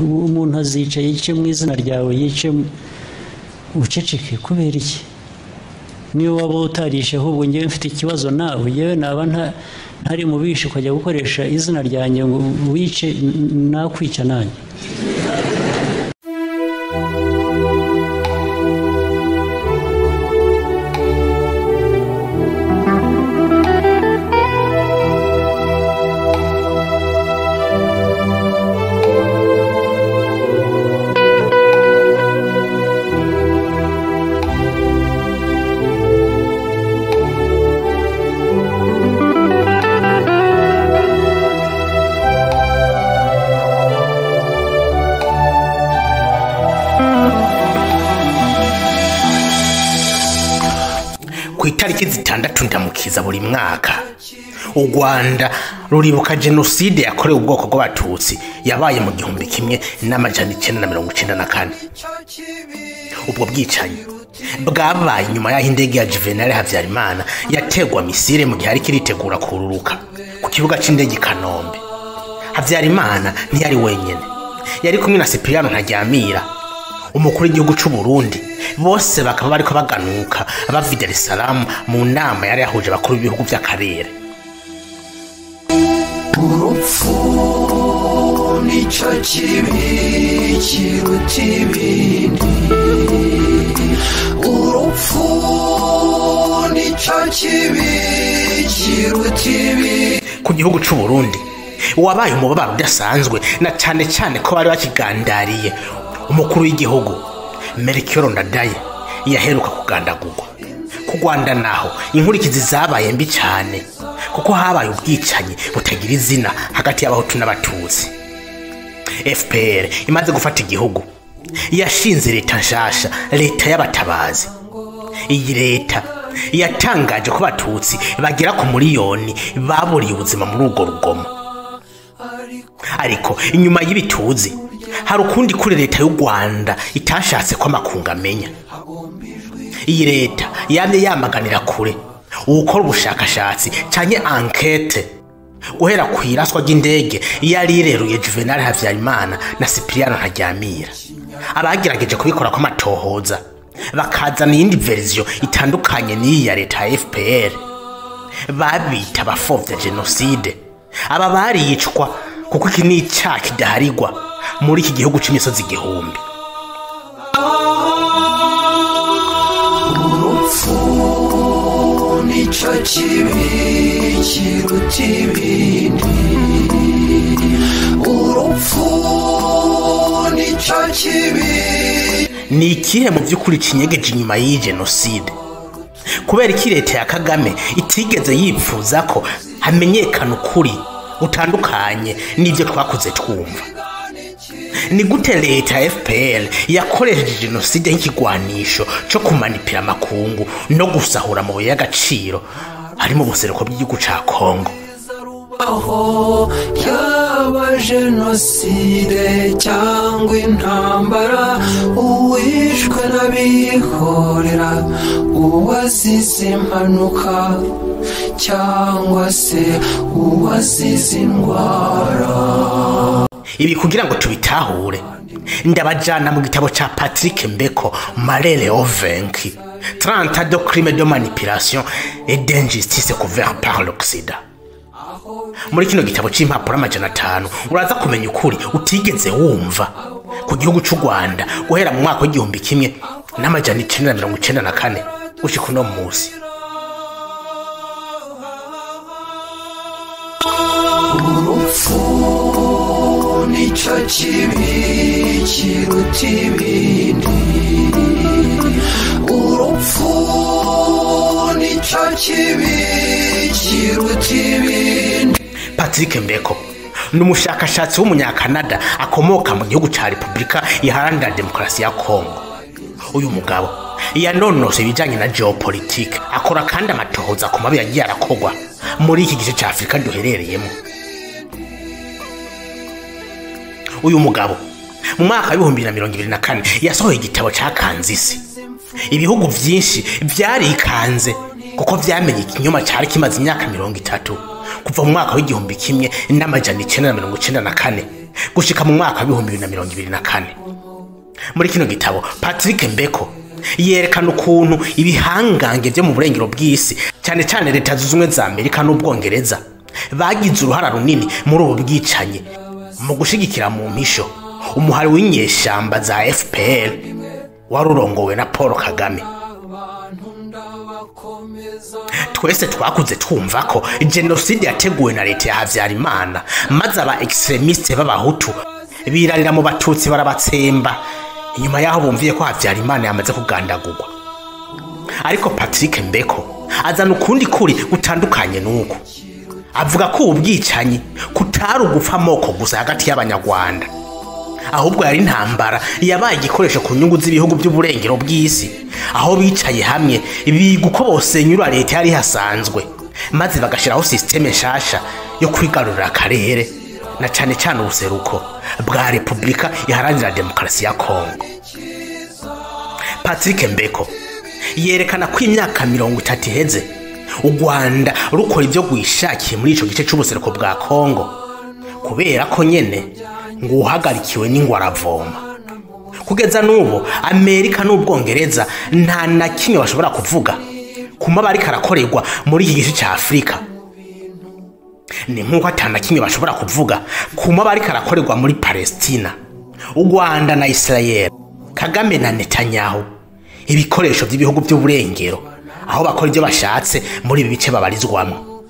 umuntu azica yice mu izina ryawe yice uceceke kubera iki niyo waba utarishe ahubwo ngewe mfite ikibazo nawe yewe naba ntari mubishe ukajya gukoresha izina ryanjye ngo wice nakwica nanjye Itariki zitandatu ndamukiza buri mwaka u Rwanda ruribuka genocide yakorewe ubwoko bw'abatutsi yabaye mu 1994. Ubwo bwicanyi bwabaye nyuma y'aho indege ya Juvenal Habyarimana yategwa misile mu gihe ari kiritegura kururuka ku kibuga c'indege Kanombe. Habyarimana ntiyari wenyene, yari kumwe na Cyprien Ntaryamira umukuru w'igihugu cy'u Burundi. Bose bakaba bariko baganuka bava Dar es Salaam mu nama yari yahuje bakuru b'ibihugu by'akarere. Urupfu nico kibi kiruta ibindi, urupfu nico kibi kiruta ibindi. Ku gihugu cy'u Burundi wabaye umubabaro udasanzwe, na cyane cyane ko bari bakigandariye umukuru w'igihugu Melchior Ndadaye yaheruka kugandagurwa. Ku Rwanda naho inkurikizi zabaye mbi cyane, kuko habaye ubwicanyi butagira izina hagati y'abahutu n'abatutsi. FPR imaze gufata igihugu yashinze leta nshasha, leta y'abatabazi. Iyi leta yatangaje ko abatutsi bagera ku miliyoni baburiye ubuzima muri urwo rugomo. Ariko inyuma y'ibituzi hari ukundi kuri leta y'u Rwanda itashatse ko amakunga amenya. Iyi leta yamye yamaganira kure ukora ubushakashatsi cyane enquête guhera ku iraswa ry'indege yari ireruye Juvenal Habyarimana na Cyprien Ntaryamira. Abagerageje kubikora ko amatohoza bakazana iyindi version itandukanye n'iyi ya leta ya FPR, babita abapfobya genocide. Aba bariyicwa kuko iki ni icyaha kidaharigwa muri iki gihugu c'imisozi igihumbi. Urupfu nico kibi kiruta ibindi, urupfu nico kibi. Ni ikihe mu by'ukuri kinyegeje inyuma y'iyi genocide? Kubera iki leta ya Kagame itigeze yipfuza ko hamenyekana ukuri utandukanye n'ibyo twakuze twumva? Ni gute leta ya FPR yakoresheje genocide nk'ikigwanisho cyo kumanipira amakungu no gusahura mu y'agaciro harimo ubuseruko bw'igihugu ca Kongo? Aho yaba genocide cyangwa intambara, uwishwe n'abihorera, uwazize impanuka cyangwa se uwazize indwara. Ibi kugira ngo tubitahure ndabajana mu gitabo ca Patrick Mbeko Marele Ovenki 30 ans de crimes de manipulation et d'injustice couverts par l'Occident. Muri kino gitabo c'impapuro 500 uraza kumenya ukuri utigeze wumva ku gihugu cy'u Rwanda guhera mu mwaka w'1994 gushika no munsi. Urupfu nico kibi kiruta ibindi, urupfu nico kibi kiruta ibindi. Patrick Mbeko ni umushakashatsi w'umunyakanada akomoka mu gihugu ca Republika Iharanira Demokarasi ya Kongo. Uyu mugabo yanonose ibijanye na geopolitique, akora kandi amatohoza ku mabi yagiye arakogwa muri iki gice ca Afrika duherereyemo. Uyu mugabo mu mwaka wa 2024 yasohoye igitabo ca Kanzisi. Ibihugu vyinshi byarikanze kuko vyamenye ikinyoma cyari kimaze imyaka 30 kuva mu mwaka w'1994 gushika mu mwaka wa 2024. Muri kino gitabo Patrick Mbeko yerekana ukuntu ibihangange byo mu burengero bw'isi cyane cyane leta z'ubumwe za Amerika n'Ubwongereza bagize uruhara runini muri ubu bwicanye mu gushigikira mu mpisho umuhari w'inyeshamba za FPR warurongowe na Paul Kagame. Twese twakuze twumva ko genocide yateguwe na leta ya Habyarimana maze aba extremiste b'abahutu birarira mu batutsi barabatsemba inyuma yaho bumviye ko Habyarimana yamaze kugandagurwa. Ariko Patrick Mbeko azana ukundi kuri gutandukanye nuko avuga ko ubwicanyi kutari ugupfa amoko gusa hagati y'Abanyarwanda, ahubwo yari intambara yabaye igikoresho ku nyungu z'ibihugu by'uburengero bw'isi, aho bicaye hamwe biga uko bosenyura leta yari hasanzwe maze bagashiraho systeme nshasha yo kwigarurira akarere na cyane cyane ubuseruko bwa Republika Iharanira Demokarasi ya Kongo. Patrick Mbeko yerekana ko imyaka 30 iheze u Rwanda rukora ibyo gwishakiye muri ico gice c'ubuseruko bwa Kongo kubera ko nyene ngo uhagarikiwe n'ingwaravoma. Kugeza n'ubu Amerika n'Ubwongereza nta na kimwe bashobora kuvuga kuma bari karakorerwa muri iki gice ca Afrika. Ni nkuko atana kimwe bashobora kuvuga kuma bari karakorerwa muri Palestina, u Rwanda na Israel, Kagame na Netanyahu, ibikoresho by'ibihugu by'uburengero aho bakora ibyo bashatse muri ibi bice babarizwamo.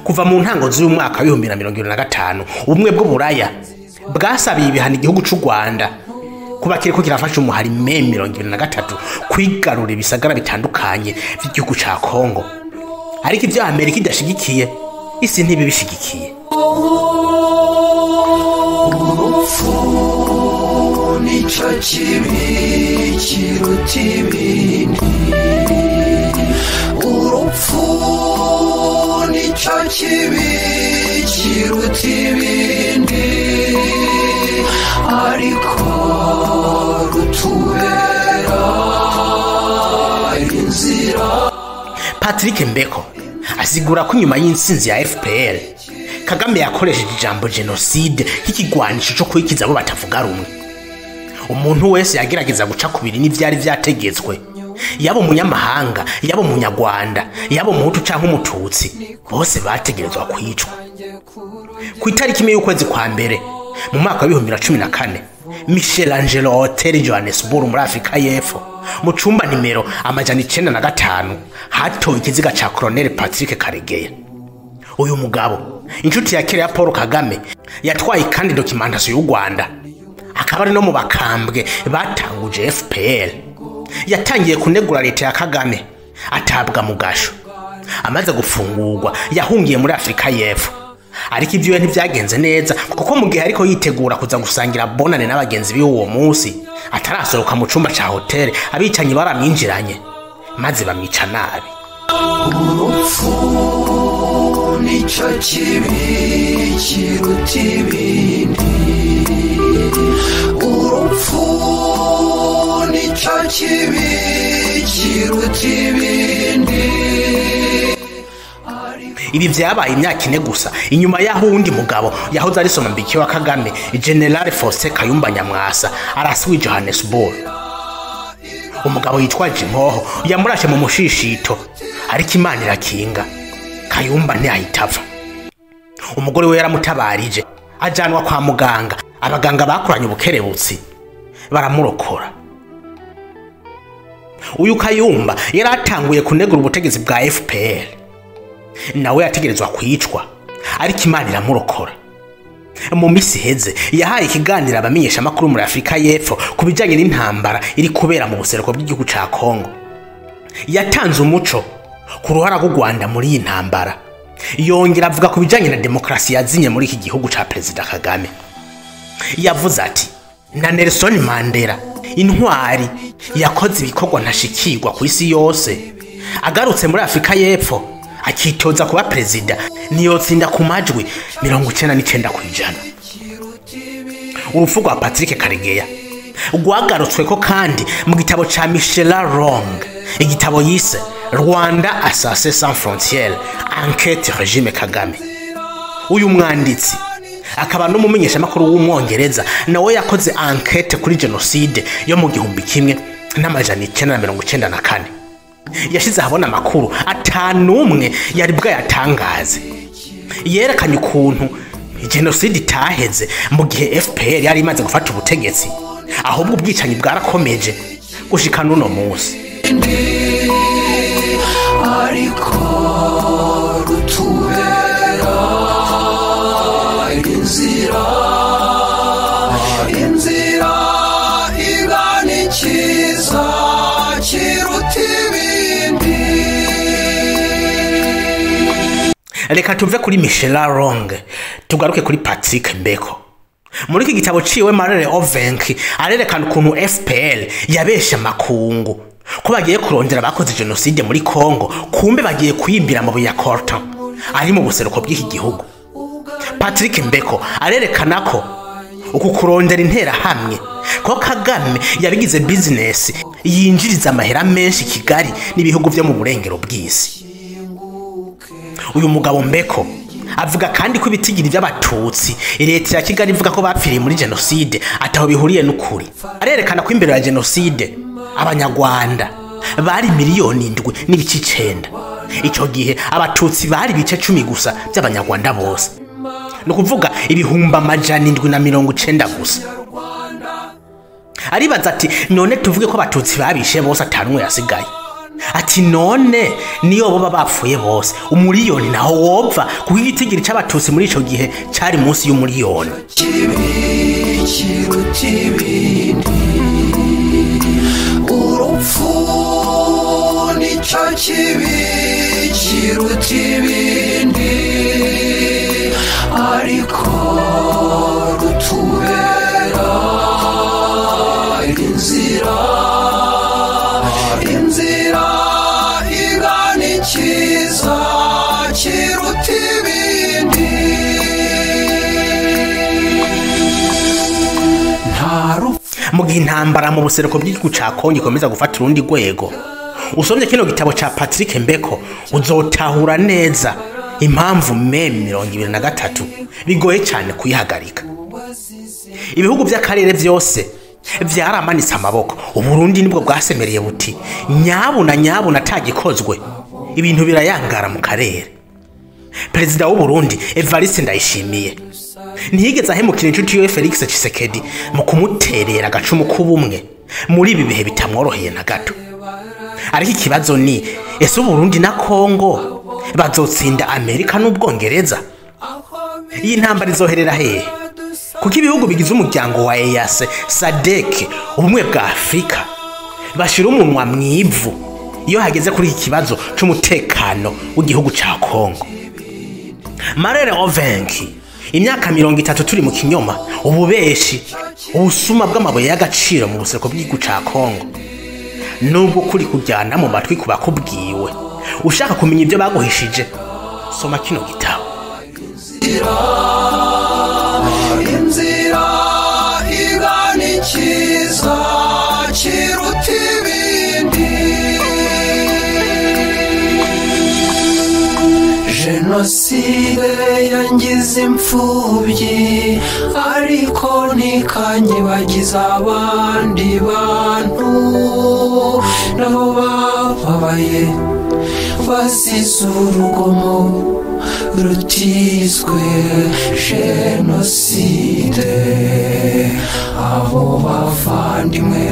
Kuva mu ntango z'uyu mwaka wa 2025 ubumwe bw'Uburaya bwasabiye ibihano igihugu cy'u Rwanda kuba kiriko kirafasha umuhari May 2023 kwigarura ibisagara bitandukanye by'igihugu ca Kongo. Ariko ibyo Amerika idashigikiye isi ntibibishigikiye. Nica kibi kiruta ibindi, urupfu nica kibi kiruta ibindi, ariko rutubera inzira. Patrick Mbeko asigura ko nyuma y'insinzi ya FPR Kagame yakoresheje ijambo genocide nk'ikigwanisho cyo kwikiza abo batavuga rumwe. Umuntu wese yagerageza guca kubiri n'ivyari vyategetswe, yabo munyamahanga, yabo munyarwanda, yabo muhutu canke umututsi, bose bategerezwa kwicwa. Ku itariki imwe y'ukwezi kwa mbere mu mwaka wa 2014 Michelangelo Hotel Johannesburg muri Afrika y'Epfo mu cumba nimero 905 hatowe ikiziga ca Colonel Patrick Karegeya. Uyu mugabo inshuti ya kera ya Paul Kagame yatwaye kandi documentation y'u Rwanda, akaba ari no mu bakambwe batanguje FPR. Yatangiye kunegura leta ya Kagame atabwa mu gasho, amaze gufungurwa yahungiye muri Afrika y'Epfo. Ariko ibyo ntibyagenze neza kuko mu gihe ariko yitegura kuza gusangira bonane n'abagenzi b'uwo munsi atarasohoka mu cumba ca hotel, abicanyi baramwinjiranye maze bamwica nabi. Urupfu nica kibi kiruta ibindi, urupfu nica kibi kiruta ibindi. Ibi vyabaye imyaka 4 gusa inyuma yaho undi mugabo yahoze ari Somambiki wa Kagame, General Faustin Kayumba Nyamwasa arasiwe Johannesburg. Umugabo yitwaje impoho yamurashe mu mushishito, ariko Imana irakinga Kayumba ntiyahitava. Umugore we yaramutabarije ajanwa kwa muganga, abaganga bakoranye ubukerebutsi baramurokora. Uyu Kayumba yaratanguye kunegura ubutegetsi bwa FPR, nawe yategerezwa kwicwa, ariko Imana iramurokora. Mu misi heze yahaye ikiganiro abamenyesha makuru muri Afrika y'Epfo kubijanye n'intambara iri kubera mu buseruko bw'igihugu ca Kongo. Yatanze umuco ku ruhara rw'u Rwanda muri iyi ntambara, yongera avuga kubijanye na demokrasi yazinye muri iki gihugu ca President Kagame. Yavuze ati na Nelson Mandela intwari yakoze ibikorwa ntashikirwa ku isi yose, agarutse muri Afrika y'Epfo akitoza kuba president niyotsinda ku majwi 99%. Urupfu rwa Patrick Karegeya rwagarutswe ko kandi mu gitabo ca Michel Long, igitabo yise Rwanda Assassin sans frontières, enquête régime Kagame. Uyu mwanditsi akaba n'umumenyeshamakuru w'umwongereza nawe yakoze enquete kuri genocide yo mu 1994 yashize ahabona amakuru atanumwe yari bwayatangaze yerekanye ukuntu genocide itaheze mu gihe FPR yari imaze gufata ubutegetsi ahubwo ubwicanyi bwarakomeje gushika n'uno munsi ariko rutubera inzira iganikiza kiruta ibindi. Reka tuve kuri Michel Arong tugaruke kuri Patrick Mbeko. Muri iki gitabo ciwe Marere Ovenki arerekana ukuntu FPR yabesha makungu ko bagiye kurondera bakoze genocide muri Congo, kumbe bagiye kwimbira mu ya Corta ari mu buseruko bw'iki gihugu. Patrick Mbeko arerekana ko uku kurondera intera hamwe ko Kagame yabigize business yinjiriza amahera menshi Kigali n'ibihugu byo mu burengero bw'isi. Uyu mugabo Mbeko avuga kandi ko ibitigiri by'abatutsi leta ya Kigali ivuga ko bapfiriye muri genocide ataho bihuriye n'ukuri. Arerekana ko imbere ya genocide abanyarwanda bari 7,900,000. Ico gihe abatutsi bari bice 10 gusa by'abanyarwanda bose. No kuvuga ibihumba 790 gusa. Aribaza ati none tuvuge ko abatutsi babishe bose atanumwe yasigaye. Ati none niyo boba bapfuye bose 1,000,000 naho wopfa kuko igitigiri cy'abatutsi muri ico gihe cyari munsi y'1,000,000. Urupfu nicyo kibi kiruta ibindi ariko rutubera inzira iganikiza kiruta ibindi. Mu gihe intambara mu buseruko bw'igihugu ca Kongo ikomeza gufata urundi rwego, usomye kino gitabo ca Patrick Mbeko uzotahura neza impamvu Mei 2023 bigoye cyane kuyihagarika. Ibihugu by'akarere byose vyaramanitse amaboko, Uburundi nibwo bwasemereye buti nyabuna tagikozwe ibintu birayangara mu karere. Perezida w'u Burundi Evariste Ndayishimiye ntiyigeze ahemukira inshuti yo Felix Tshisekedi mu kumuterera agacumu k'ubumwe muri ibi bihe bitamworoheye na gato. Ariko ikibazo ni ese Burundi na Kongo bazotsinda Amerika n'Ubwongereza? Iyi ntambara izoherera hehe? Kuko ibihugu bigize umuryango wa EAC, SADC, ubumwe bwa Afrika bashira umunwa mwivu iyo hageze kuri iki kibazo cy'umutekano w'igihugu ca Kongo. Marere Ovenki imyaka 30 turi mu kinyoma, ububeshi, ubusuma bw'amabuye y'agaciro mu buseruko bw'igihugu ca Kongo. Nubwo kuri kujyana mu matwi kubakubwiwe, ushaka kumenya ibyo baguhishije, soma kino gitabo. Inzira iganikiza kiruta ibindi. Jenoside yangize imfubyi ariko ntikanyibagiza abandi bantu nabo bababaye basize urugomo rutizwe jenoside. Abo bavandimwe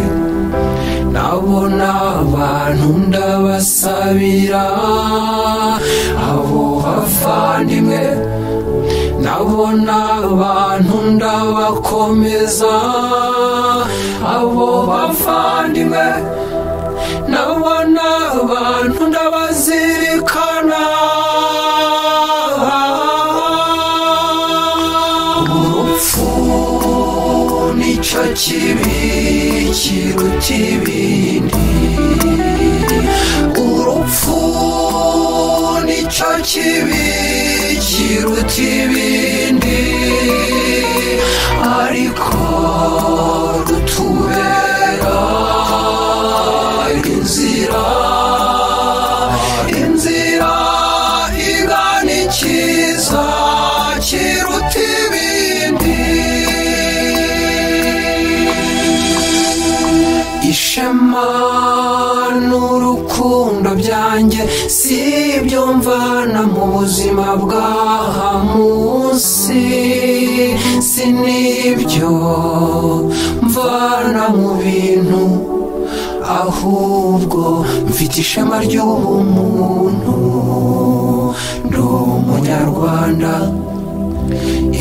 nabo n'abantu ndabasabira, abo bavandimwe nabo n'abantu ndabakomeza, abo bavandimwe nabo n'abantu ndabazirikana. Urupfu nicyo kibi kiruta ibindi, urupfu nicyo kibi kiruta ibindi ariko rutubera inzira iganikiza kiruta ibindi. n'urukundo byanjye si ibyo mvana mu buzima bw'aha munsi, si n'ibyo mvana mu bintu, ahubwo mfite ishema ry'ubumuntu. Ndi umunyarwanda,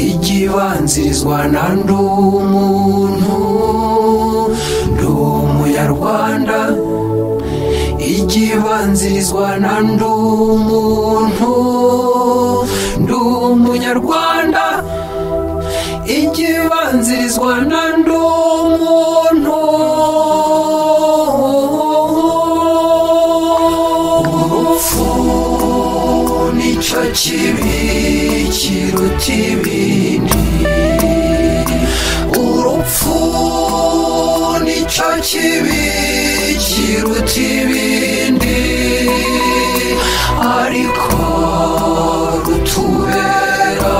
igibanzirizwa na ndi umuntu. Ndi umunyarwanda, igibanzirizwa na ndi umuntu. Ndi umunyarwanda, igibanzirizwa na ndi umuntu. Urupfu nicyo kibi kiruta ibindi. Urupfu nicyo kibi kiruta ibindi, ariko rutubera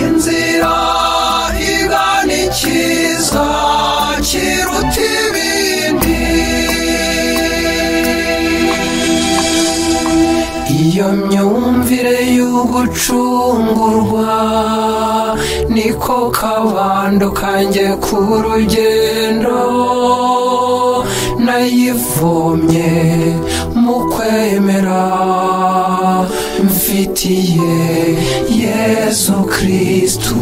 inzira igana ikiza kiruta ibindi. Iyo myumvire y'ugucungurwa niko kabando kanjye ku rugendo nayivomye mu kwemera mfitiye Yesu Kristu.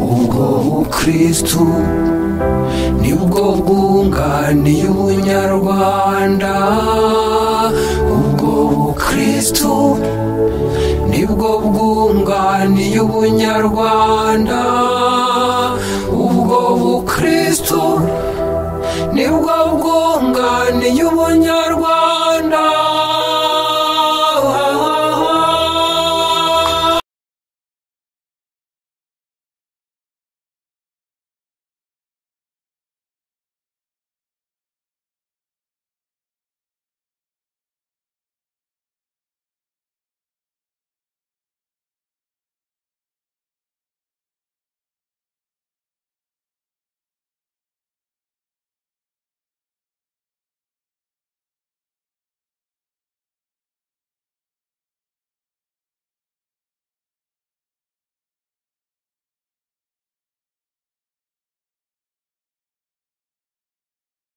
Ubwo Kristu nibwo bwunganiye ubunyarwanda. Ubwo Kristu nibwo bwunganiye ubunyarwanda. Ubwo Kristu nibwo bwunganiye ubunyarwanda.